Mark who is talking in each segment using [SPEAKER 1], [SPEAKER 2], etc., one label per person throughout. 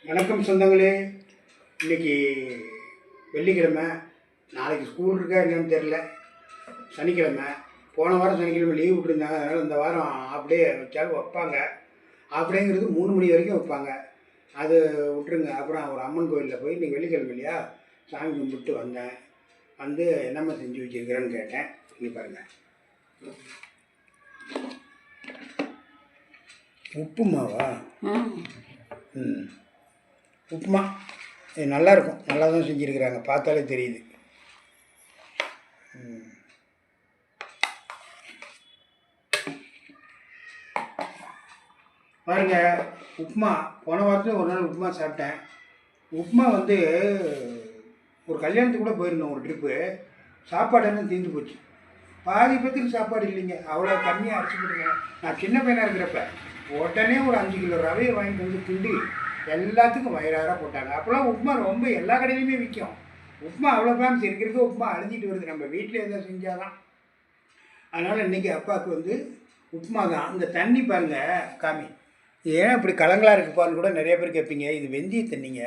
[SPEAKER 1] வணக்கம் சொந்தங்களே. இன்றைக்கி வெள்ளிக்கிழமை. நாளைக்கு ஸ்கூல் இருக்கா என்னன்னு தெரில. சனிக்கிழமை. போன வாரம் சனிக்கிழமை லீவ் விட்டுருந்தாங்க. அதனால் இந்த வாரம் அப்படியே வச்சாலும் வைப்பாங்க. அப்படிங்கிறது 3 மணி வரைக்கும் வைப்பாங்க. அது விட்டுருங்க. அப்புறம் ஒரு அம்மன் கோயிலில் போய் இன்றைக்கி வெள்ளிக்கிழமை இல்லையா, சாமி கும்பிட்டு வந்தேன். வந்து என்னம்மா செஞ்சு வச்சுருக்கிறேன்னு கேட்டேன். இங்கே பாருங்கள், உப்புமாவா? உப்புமா இது நல்லாயிருக்கும். நல்லா தான் செஞ்சுருக்கிறாங்க, பார்த்தாலே தெரியுது. பாருங்க, உப்புமா போன வாரத்தில் ஒரு நாள் உப்புமா சாப்பிட்டேன். உப்புமா வந்து ஒரு கல்யாணத்துக்கு கூட போயிருந்தோம், ஒரு ட்ரிப்பு. சாப்பாடெல்லாம் தீர்ந்து போச்சு. பாதி பேத்துக்கு சாப்பாடு இல்லைங்க. அவ்வளோ கம்மியாக அரைச்சி போடுங்க. நான் சின்ன பையனாக இருக்கிறப்ப உடனே ஒரு 5 கிலோ ரவையை வாங்கிட்டு வந்து கிண்டி எல்லாத்துக்கும் வயிறார போட்டாங்க. அப்போல்லாம் உப்புமா ரொம்ப எல்லா கடையிலையுமே விற்கும். உப்புமா அவ்வளோ ஃபேமஸ். இருக்கிறதுக்கு உப்புமா அழிஞ்சிட்டு வருது. நம்ம வீட்டில் எதாவது செஞ்சால் தான். அதனால் இன்றைக்கி அப்பாவுக்கு வந்து உப்புமா தான். இந்த தண்ணி பாருங்கள், காமி ஏன் இப்படி கலங்களாக இருக்குப்பான்னு கூட நிறைய பேர் கேட்பீங்க. இது வெந்தய தண்ணிங்க.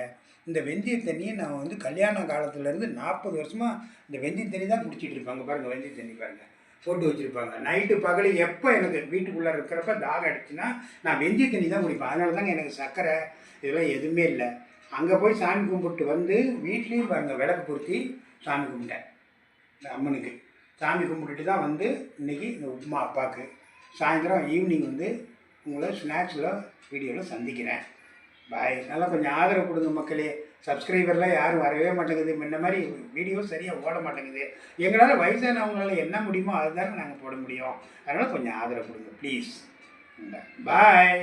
[SPEAKER 1] இந்த வெந்தய தண்ணியை நான் வந்து கல்யாண காலத்துலேருந்து 40 வருஷமாக இந்த வெந்தய தண்ணி தான் குடிச்சிட்டு இருப்பாங்க. பாருங்கள், வெந்தய தண்ணி பாருங்கள் போட்டு வச்சுருப்பாங்க. நைட்டு பகல் எப்போ எனக்கு வீட்டுக்குள்ளே இருக்கிறப்ப தாகம் அடிச்சுன்னா நான் வெந்தய தண்ணி தான் குடிப்பேன். அதனால தாங்க எனக்கு சர்க்கரை இதெல்லாம் எதுவுமே இல்லை. அங்கே போய் சாமி கும்பிட்டு வந்து வீட்லேயும் பாருங்கள் விளக்கு பொருத்தி சாமி கும்பிட்டேன். இந்த அம்மனுக்கு சாமி கும்பிட்டுட்டு தான் வந்து இன்றைக்கி இந்த உப்புமா அப்பாவுக்கு. சாயந்தரம் ஈவினிங் வந்து உங்களை ஸ்நாக்ஸில் வீடியோவில் சந்திக்கிறேன். பாய். நல்லா கொஞ்சம் ஆதரவு கொடுங்க மக்களே. சப்ஸ்கிரைபர்லாம் யாரும் வரவே மாட்டேங்குது. முன்ன மாதிரி வீடியோ சரியாக ஓட மாட்டேங்குது. எங்களால் வயசானவங்களால் என்ன முடியுமோ அதுதானே நாங்கள் போட முடியும். அதனால் கொஞ்சம் ஆதரவு கொடுங்க ப்ளீஸ். பாய்.